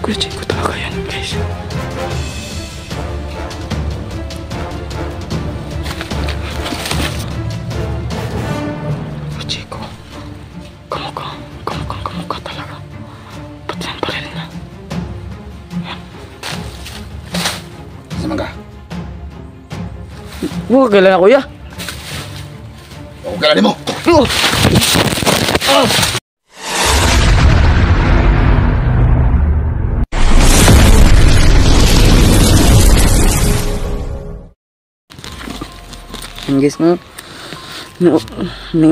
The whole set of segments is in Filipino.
Kuya Chico talaga yan, guys. Kuya Chico. Kamukha talaga. Ba't yan pa rin na? Yan. Saan ka? Huwag kailan kuya. Huwag kailan mo! Guys, no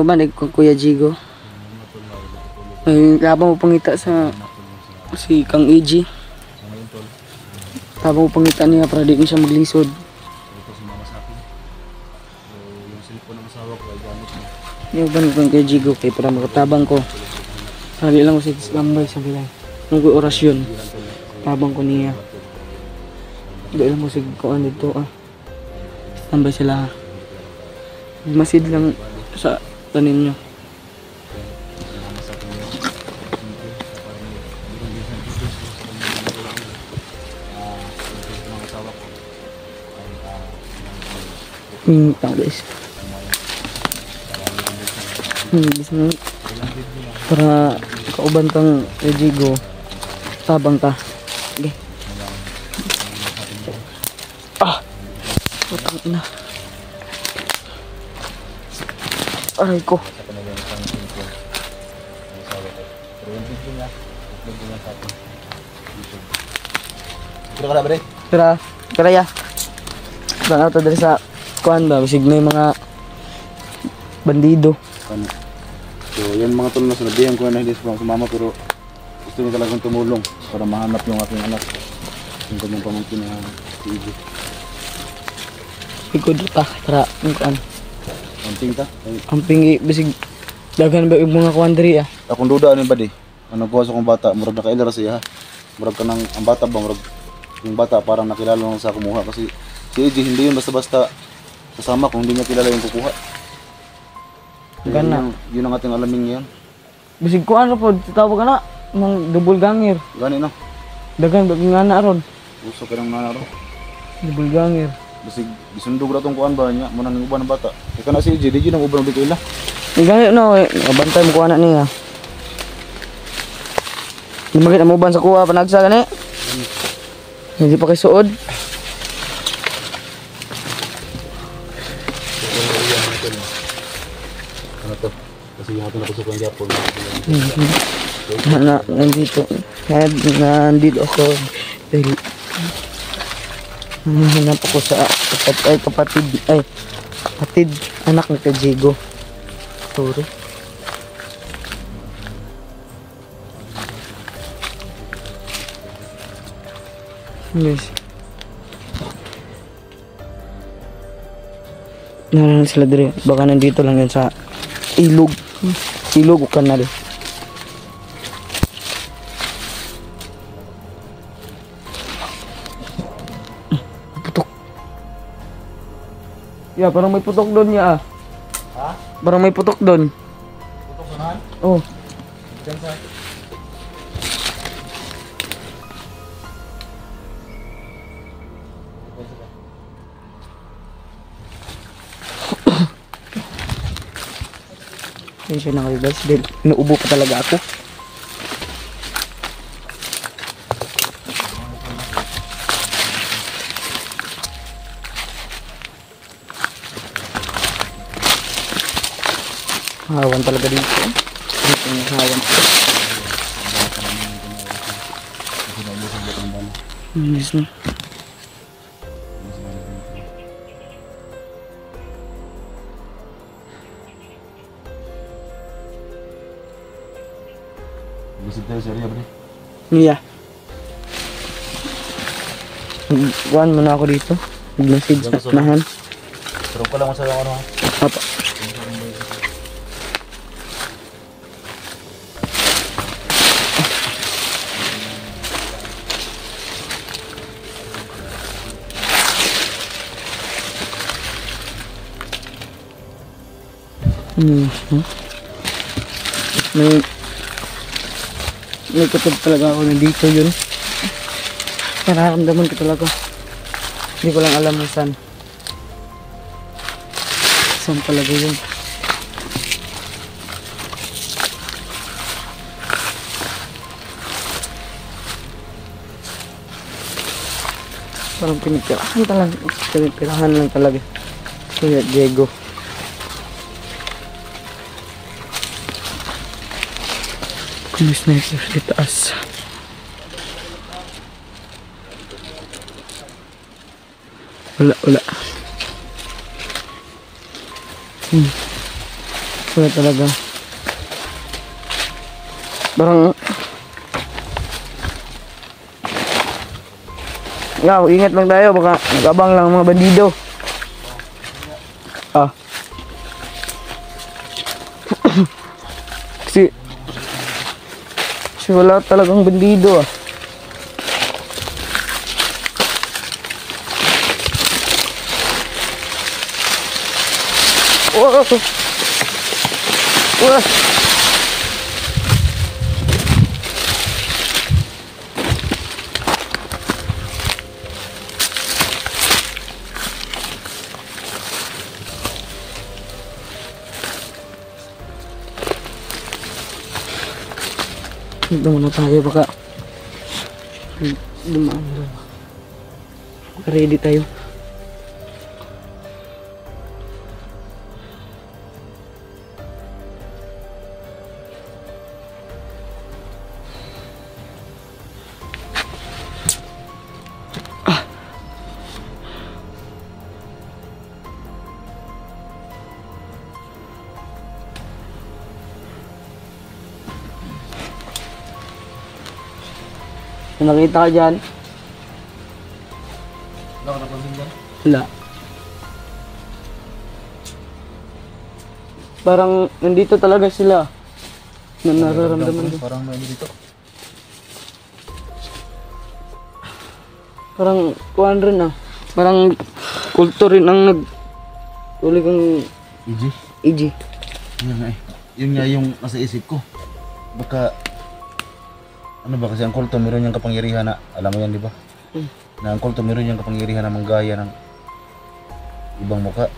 ba Kuya Jigo? Ay, labang mo pangita sa si Kang EG. Labang mo pangita niya para di siya maglisod. Yung ba nung Kuya Jigo kay para makatabang ko. Sabi lang ko si Lambay sa bilay. Nag-orasyon. Tabang ko niya. Hindi lang ko si kuan dito Lambay sila. Masid lang sa tanim nyo. Guys. Para kauban kang Ejigo, tabang ka. Okay. Putang ina. Aray ko. Tira ya. Baka ito dari sa kuhan ba? Bisig na yung mga bandido. So yan mga tol na sinabihan ko na hindi sumama pero gusto niya talagang tumulong para mahanap yung aking anak. Yung kanyang pamangkin na si Iji. Ikod ta. Tara. Yung kuhan. Amping ta? Amping bisig dagan ba yung mga kuhandri Akong duda ano ba di? Ano buwas akong bata, murag nakailara siya ha. Murag ka ng ang bata ba, murag yung bata parang nakilala lang sa kumuha kasi si EJ hindi yun basta-basta kasama kung hindi niya kilala yung kukuha. Gana. Yun ang ating alamin ngayon. Bisig kuhan po, tawag ka na. Mang double gangir. Gani no? Dagan ba yung nga ron? Uso ka ng nanaro. Double gangir. Bisig bisundog na itong kuhan ba niya, muna ng uban ng bata. Ika na si EJ, di yun ang uban ng dito ila. Gani no, bantay mo kuhan na niya. Hindi makita mo uban sa kuha, panagsa gani. Hindi pa kay suod. Ano to? Kasi yung ating napasok ang Japon. Nandito. Nandito ako. Dahil hanap ako sa kapatid anak ni Kajigo. Sorry. Yes. Naran sila dire. Baka nandito lang yan sa ilog. Ilog o kanal. Putok. Ya, parang may putok doon ya. Ha? Parang may putok doon. Putok sanahan? Oh. Diyan sa Pasensya na kayo guys, dahil inuubo pa talaga ako. Hawan talaga dito. Dito yung hawan. Yes na. Bisip tayo sa area, bre. Iya. Buwan muna ako dito. Mag-message sa nahan. Pero ko lang sa ano ha. Apa. May kutob talaga ako nandito yun. Nararamdaman ko talaga. Hindi ko lang alam kung saan. Saan talaga yun. Parang pinipirahan talaga. Pinipirahan lang talaga. Kuya Diego. May sniper di taas. Wala. Wala talaga. Parang ingat lang tayo, baka nag-abang lang mga bandido. Kasi wala talagang bandido. Wah. Dito muna tayo, baka dumaan doon. Ready tayo. Kung nakita ka dyan, Wala ka napansin dyan? wala. Parang nandito talaga sila. Na nararamdaman ko. Parang may dito. Parang kuhan rin ah. Parang kulto rin ang uli kong EG? EG. Yun nga eh. Yun nga yung nasa isip ko. Baka ano ba kasi ang kulto meron yung kapangyarihan na, alam mo yan di ba? Na ang kulto meron yung kapangyarihan na manggaya ng ibang muka.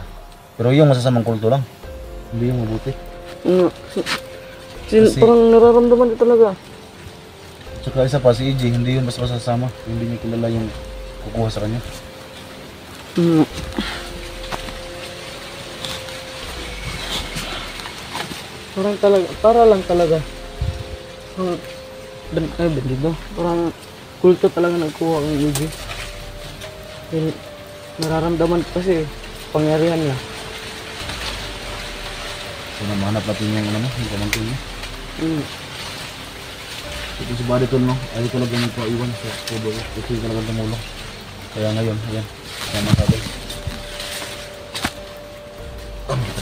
Pero yung masasamang kulto lang. Hindi yung mabuti. Ano? Kasi- Parang nararamdaman ko talaga. Tsaka isa pa si EG, hindi yun basta-basta sasama. Hindi niya kilala yung kukuha sa kanya. Ano? Parang talaga, para lang talaga. Bandido. Parang kulto talaga nagkuha ang EG. Nararamdaman ko kasi pangyarihan niya. So mahanap natin yung ano mo, yung pamangkin niya. Ito si Buddy Tol, no? Ayaw talaga nagpaiwan sa tubo. Ito yung talagang tumulong. Kaya ngayon, ayan. Sama sa atin.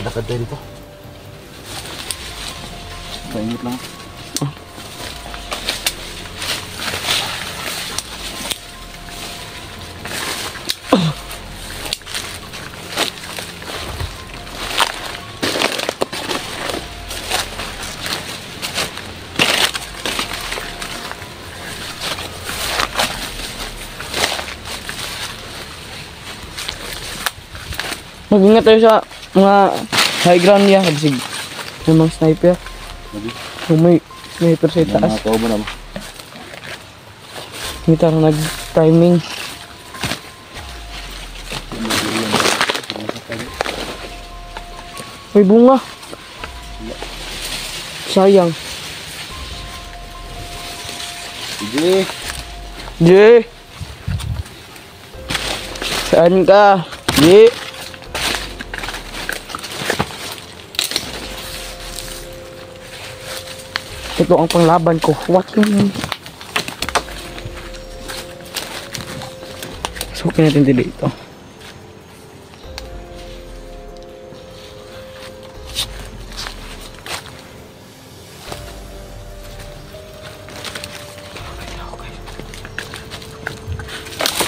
Lakad tayo dito. Painit lang. Mag-ingat tayo sa mga high ground niya. Kasi may mga sniper. Lagi. Kung may sniper sa itaas. Mga kauban naman. Hindi tayo nag-timing. May bunga. Sayang. EG! Jay! Saan ka? Jay! Ito ang panglaban ko. What yun? Sukin natin dito.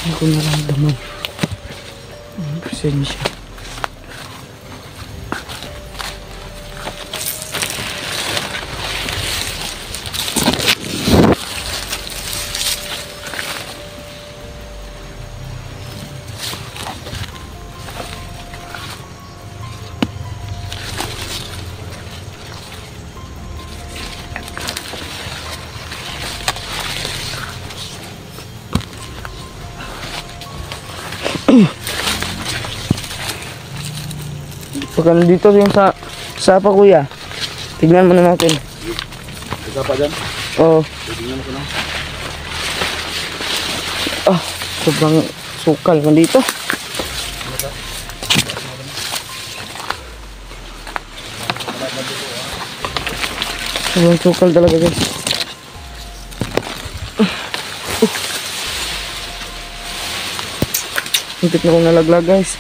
Hindi ko naramdaman ang presensya. Baka nandito yung sa sapa kuya. Tignan muna natin. Isa pa dyan. Oo. Tingnan mo ko na. Sobrang sukal nandito. Sobrang sukal talaga guys. Hintik na kong nalaglag guys.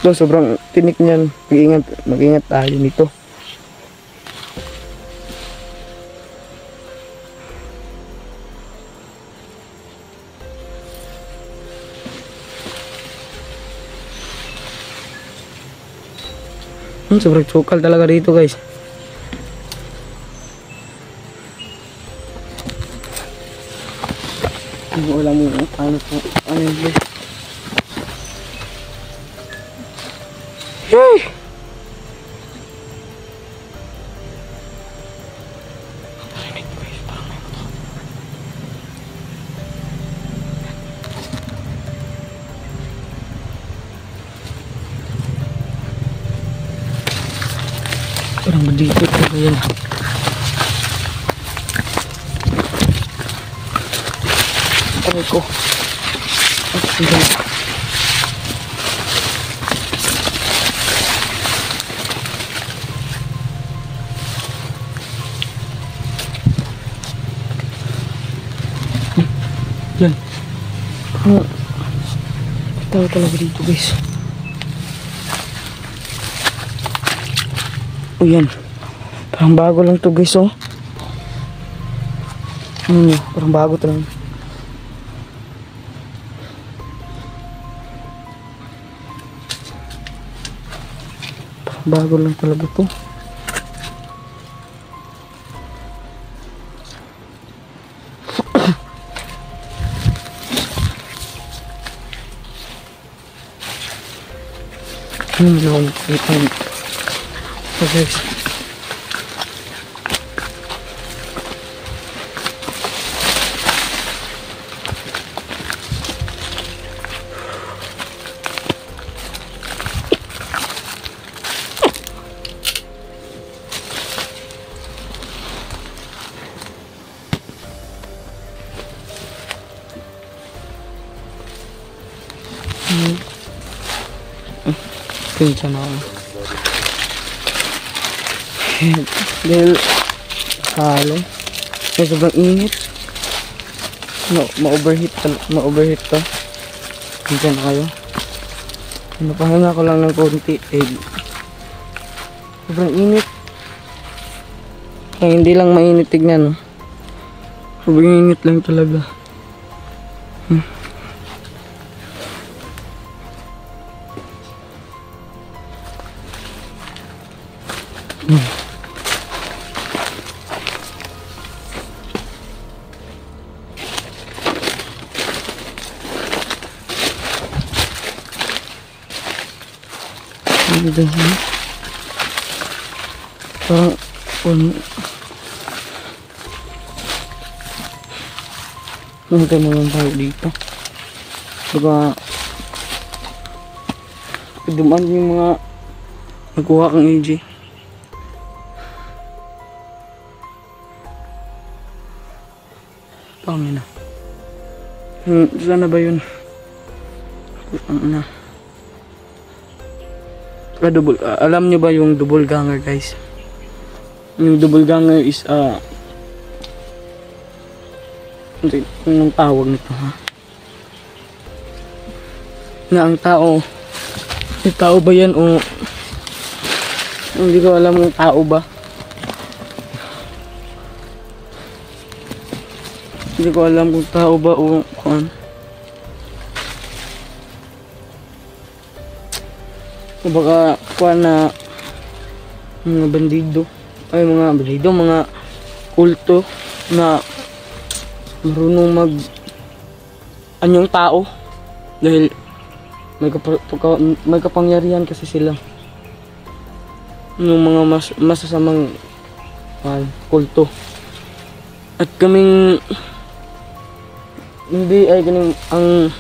So, sobrang tinik niyan. Mag-ingat tayo nito. Sobrang sukal talaga dito guys. Wala mo ano po. Ano yun guys? Hey! Parang madikit na yan. Aray ko. Sige. Yan. Tayo talaga dito guys. O yan. Parang bago lang to guys oh. Parang bago to lang. Parang bago lang talaga to. Long. So guys, pinsan ako. Dahil halong may sobrang init. Ma-overheat to. Pinsan na kayo. Napahinga ko lang ng konti. Sobrang init. Kaya hindi lang mainit tignan. Sobrang init lang talaga. Parang nantay mo lang tayo dito. Baka dumaan yung mga nagkuha kang AJ. Pangin na. Saan na ba yun? Alam nyo ba yung double ganger guys? Yung double ganger is anong tawag nito ha? Na ang tao, yung tao ba yan o hindi ko alam yung tao ba? Hindi ko alam kung tao ba o kung o baka kuha na mga bandido ay mga bandido, mga kulto na marunong anyong tao dahil may kapangyarihan kasi sila yung mga masasamang kulto at kaming hindi ay ganing ang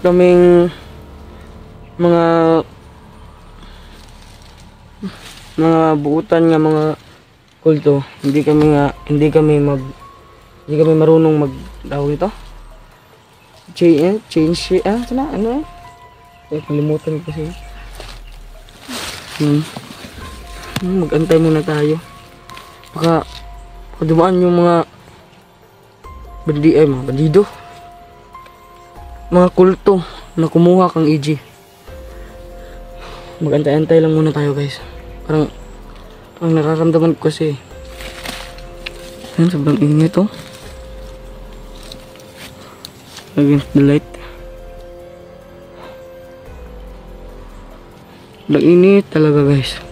kaming mga buutan nga mga kulto. Hindi kami marunong mag tawag ito. Change ano kalimutan ko kasi. Mag-antay muna tayo. Baka dumaan yung mga mga bandido. Mga kulto na kumuha kang EG. Mag-antay-antay lang muna tayo, guys. Parang nararamdaman ko kasi. Ayan, sobrang init to. Against the light. Sobrang init talaga, guys.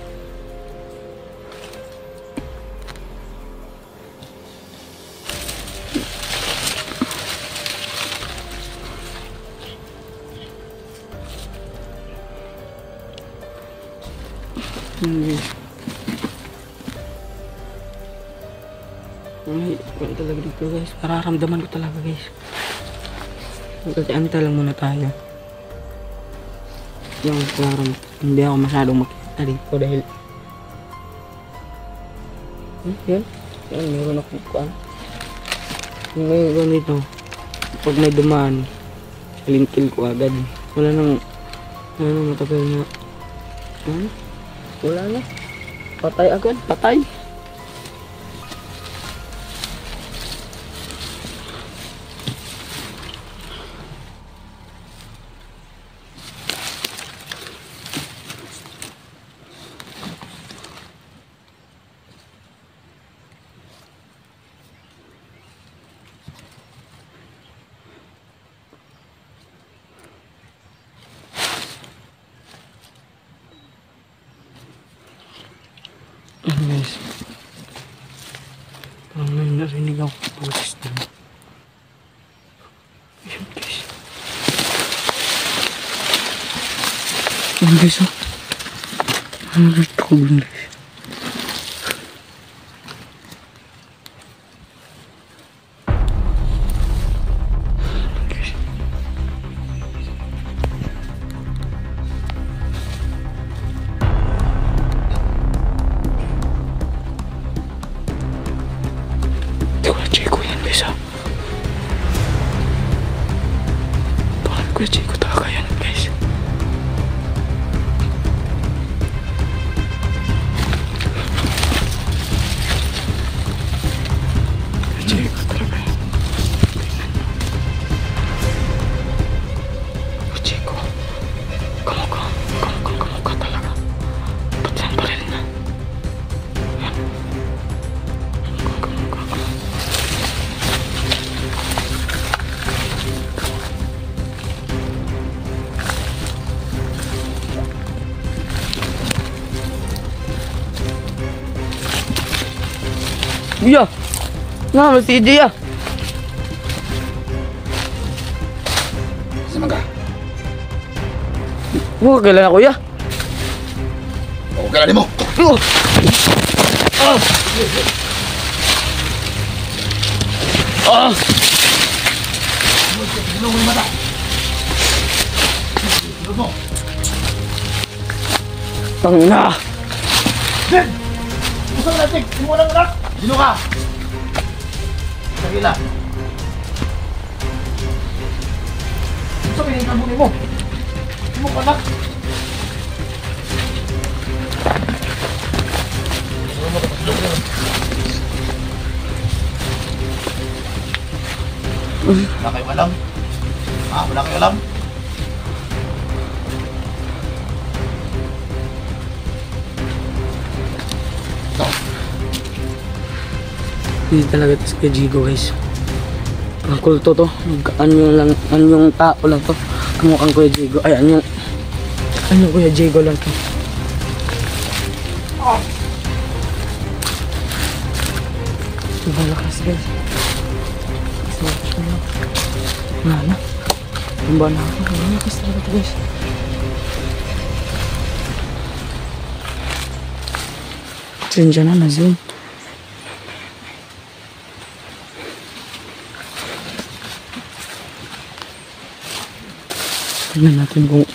Ay, talaga dito, guys. Nararamdaman ko talaga, guys. Magkakaantay lang muna tayo. Yung parang hindi ako masyadong makita dito dahil yan, meron akong kuan. Ngayon dito, pag may dumaan, lintil ko agad. Wala nang matagal na. Wala na. Patay agad, patay. Guys, parang may narinig ako boses doon. Ayan, guys. Ayan, guys, oh. Narinig ako doon, guys. Kuya Chico talaga yan, guys. Kuya Chico talaga yan. Kuya Chico, kamukha talaga. Ba't yan pa rin na? Yan. Kamukha. Kuya! Nga, si EJ ah! Saan ka? Huwag ka kailan na, kuya! Oo, kailanin mo! Silong mo yung mata! Silong mo! Tangina! Sid! Usap natin! Simulan mo na! Sino ka? Sagila! Gusto mo yung kamunin mo? Sino ka na? Wala kayong alam? Ha? Wala kayong alam? Ito. Hindi talaga ito si Kuya Jigo, guys. Ang kulto to. Anyong tao lang to. Kamukhang Kuya Jigo. Ay, anyong Kuya Jigo lang to. Sobrang lakas, guys. Nana. Ang ba na ako? Ang lakas talaga to, guys. Diyan na, na-zoom. Tingnan natin kung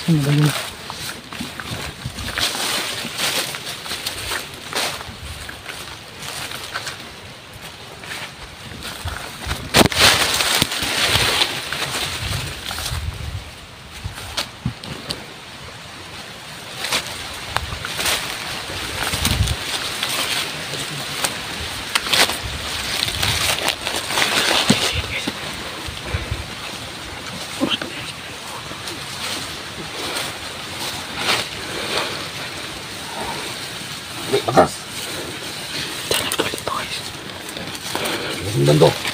saan ba yun. Atas! Talag ko dito guys. Sundan to.